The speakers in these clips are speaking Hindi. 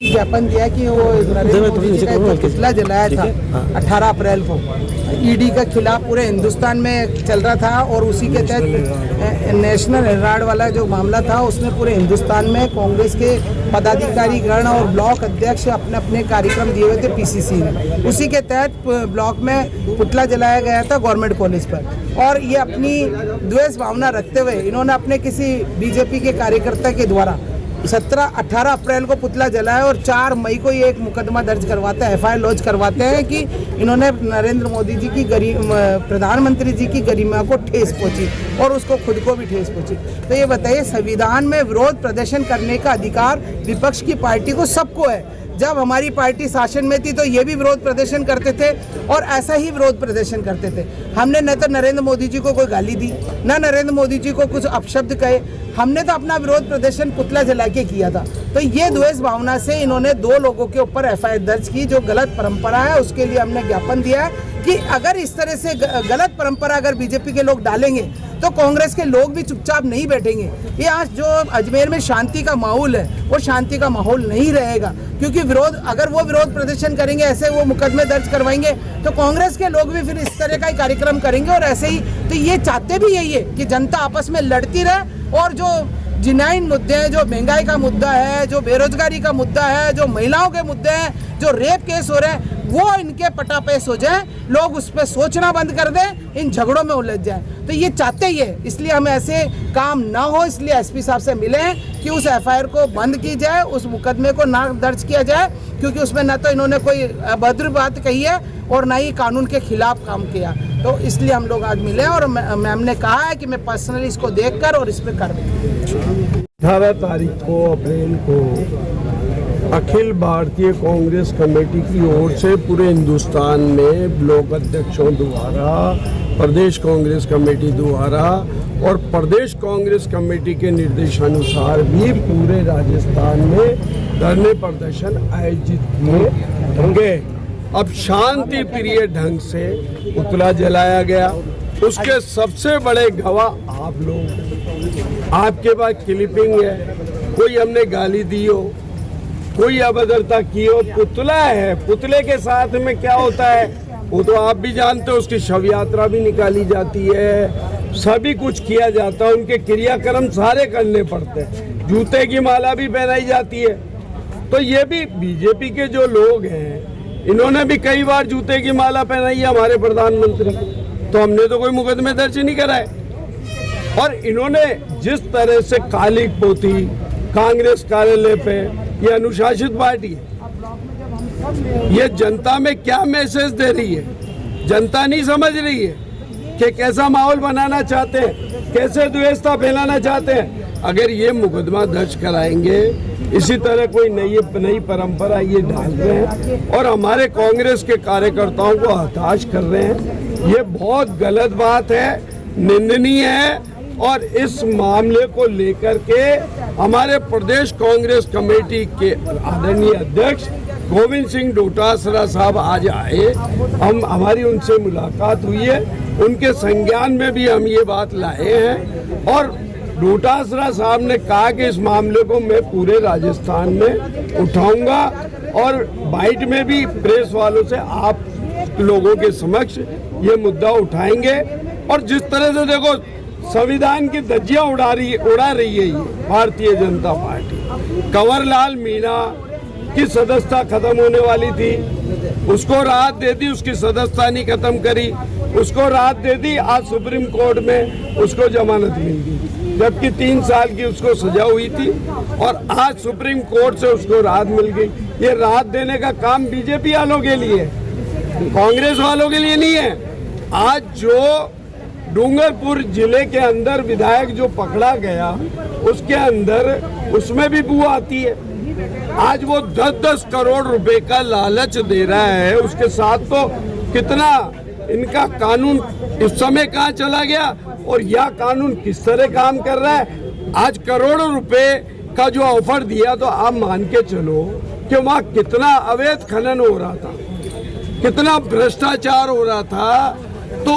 ज्ञापन दिया कि वो नरेंद्र मोदी जी का एक पुतला जलाया था 18 अप्रैल को ईडी के खिलाफ पूरे हिंदुस्तान में चल रहा था और उसी के तहत नेशनल हेराल्ड वाला जो मामला था उसमें पूरे हिंदुस्तान में कांग्रेस के पदाधिकारी गण और ब्लॉक अध्यक्ष अपने अपने कार्यक्रम दिए हुए थे पीसीसी ने। उसी के तहत ब्लॉक में पुतला जलाया गया था गवर्नमेंट कॉलेज पर और ये अपनी द्वेष भावना रखते हुए इन्होंने अपने किसी बीजेपी के कार्यकर्ता के द्वारा 18 अप्रैल को पुतला जलाया और 4 मई को ये एक मुकदमा दर्ज करवाते हैं, एफआईआर लॉन्च करवाते हैं कि इन्होंने नरेंद्र मोदी जी की प्रधानमंत्री जी की गरिमा को ठेस पहुंची और उसको खुद को भी ठेस पहुंची। तो ये बताइए, संविधान में विरोध प्रदर्शन करने का अधिकार विपक्ष की पार्टी को सबको है। जब हमारी पार्टी शासन में थी तो ये भी विरोध प्रदर्शन करते थे और ऐसा ही विरोध प्रदर्शन करते थे। हमने न तो नरेंद्र मोदी जी को कोई गाली दी, न नरेंद्र मोदी जी को कुछ अपशब्द कहे, हमने तो अपना विरोध प्रदर्शन पुतला जला के किया था। तो ये द्वेष भावना से इन्होंने 2 लोगों के ऊपर एफआईआर दर्ज की, जो गलत परंपरा है। उसके लिए हमने ज्ञापन दिया है कि अगर इस तरह से गलत परंपरा अगर बीजेपी के लोग डालेंगे तो कांग्रेस के लोग भी चुपचाप नहीं बैठेंगे। ये आज जो अजमेर में शांति का माहौल है वो शांति का माहौल नहीं रहेगा, क्योंकि अगर वो विरोध प्रदर्शन करेंगे, ऐसे वो मुकदमे दर्ज करवाएंगे तो कांग्रेस के लोग भी फिर इस तरह का ही कार्यक्रम करेंगे और ऐसे ही। तो ये चाहते भी यही है कि जनता आपस में लड़ती रहे और जो जिनाइन मुद्दे हैं, जो महंगाई का मुद्दा है, जो बेरोजगारी का मुद्दा है, जो महिलाओं के मुद्दे हैं, जो रेप केस हो रहे हैं, वो इनके पटापेस हो जाए, लोग उस पर सोचना बंद कर दें, इन झगड़ों में उलझ जाए। तो ये चाहते ही है, इसलिए हमें ऐसे काम ना हो, इसलिए एसपी साहब से मिले हैं कि उस एफआईआर को बंद की जाए, उस मुकदमे को ना दर्ज किया जाए, क्योंकि उसमें ना तो इन्होंने कोई अभद्र बात कही है और ना ही कानून के खिलाफ काम किया। तो इसलिए हम लोग आज मिले और मैम ने कहा है कि मैं पर्सनली इसको देखकर और इस पर कर दूँ। 18 तारीख को अप्रैल को अखिल भारतीय कांग्रेस कमेटी की ओर से पूरे हिंदुस्तान में ब्लॉक अध्यक्षों द्वारा, प्रदेश कांग्रेस कमेटी द्वारा और प्रदेश कांग्रेस कमेटी के निर्देशानुसार भी पूरे राजस्थान में धरने प्रदर्शन आयोजित किए होंगे। अब शांति प्रिय ढंग से पुतला जलाया गया, उसके सबसे बड़े गवाह आप लोग। आपके पास क्लिपिंग है, कोई हमने गाली दी हो, कोई अभद्रता की हो, पुतला है, पुतले के साथ में क्या होता है वो तो आप भी जानते हो। उसकी शव यात्रा भी निकाली जाती है, सभी कुछ किया जाता है, उनके क्रियाक्रम सारे करने पड़ते हैं, जूते की माला भी पहनाई जाती है। तो ये भी बीजेपी के जो लोग हैं, इन्होंने भी कई बार जूते की माला पहनाई है हमारे प्रधानमंत्री, तो हमने तो कोई मुकदमे दर्ज नहीं कराए। और इन्होंने जिस तरह से काली पोती कांग्रेस कार्यालय पे, ये अनुशासित पार्टी है, ये जनता में क्या मैसेज दे रही है, जनता नहीं समझ रही है कि कैसा माहौल बनाना चाहते हैं, कैसे द्वेषता फैलाना चाहते हैं। अगर ये मुकदमा दर्ज कराएंगे, इसी तरह कोई नई परंपरा ये डाल रहे हैं और हमारे कांग्रेस के कार्यकर्ताओं को हताश कर रहे हैं, ये बहुत गलत बात है, निंदनीय है। और इस मामले को लेकर के हमारे प्रदेश कांग्रेस कमेटी के आदरणीय अध्यक्ष गोविंद सिंह डोटासरा साहब आज आए, हमारी उनसे मुलाकात हुई है, उनके संज्ञान में भी हम ये बात लाए हैं। और डोटासरा साहब ने कहा कि इस मामले को मैं पूरे राजस्थान में उठाऊंगा और बाइट में भी प्रेस वालों से आप लोगों के समक्ष ये मुद्दा उठाएंगे। और जिस तरह से देखो संविधान की धज्जियां उड़ा रही है ये भारतीय जनता पार्टी। कंवरलाल मीणा की सदस्यता खत्म होने वाली थी, उसको राहत दे दी, उसकी सदस्यता नहीं खत्म करी, उसको राहत दे दी, आज सुप्रीम कोर्ट में उसको जमानत मिल गई, जबकि 3 साल की उसको सजा हुई थी और आज सुप्रीम कोर्ट से उसको राहत मिल गई। ये राहत देने का काम बीजेपी वालों के लिए, कांग्रेस वालों के लिए नहीं है। आज जो डूंगरपुर जिले के अंदर विधायक जो पकड़ा गया, उसके अंदर उसमें भी बू आती है। आज वो 10-10 करोड़ रुपए का लालच दे रहा है, उसके साथ तो कितना इनका कानून इस समय कहाँ चला गया, और यह कानून किस तरह काम कर रहा है। आज करोड़ों रुपए का जो ऑफर दिया, तो आप मान के चलो कि वहाँ कितना अवैध खनन हो रहा था, कितना भ्रष्टाचार हो रहा था, तो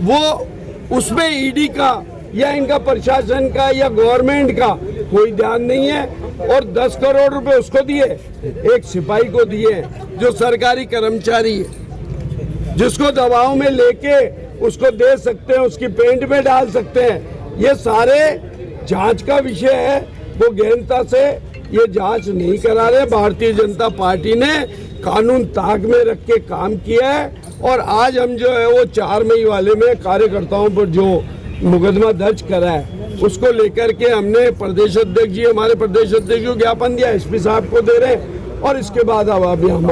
वो उसमें ईडी का या इनका प्रशासन का या गवर्नमेंट का कोई ध्यान नहीं है। और 10 करोड़ रुपए उसको दिए, एक सिपाही को दिए जो सरकारी कर्मचारी है, जिसको दबाव में लेके उसको दे सकते हैं, उसकी पेंट में डाल सकते हैं। ये सारे जांच का विषय है, वो गहनता से ये जांच नहीं करा रहे। भारतीय जनता पार्टी ने कानून ताक में रख के काम किया है और आज हम जो है वो 4 मई वाले में कार्यकर्ताओं पर जो मुकदमा दर्ज करा है उसको लेकर के हमने प्रदेश अध्यक्ष जी, हमारे प्रदेश अध्यक्ष को ज्ञापन दिया, एसपी साहब को दे रहे हैं और इसके बाद अब अभी हम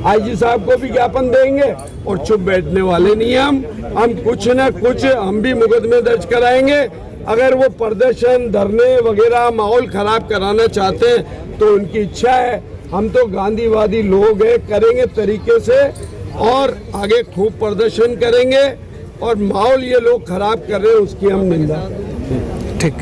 आईजी साहब को भी ज्ञापन देंगे। और चुप बैठने वाले नहीं हैं हम कुछ न कुछ हम भी मुकदमे दर्ज कराएंगे। अगर वो प्रदर्शन, धरने वगैरह माहौल खराब कराना चाहते हैं तो उनकी इच्छा है, हम तो गांधीवादी लोग हैं, करेंगे तरीके से और आगे खूब प्रदर्शन करेंगे। और माहौल ये लोग खराब कर रहे हैं उसकी हम निंदा। ठीक।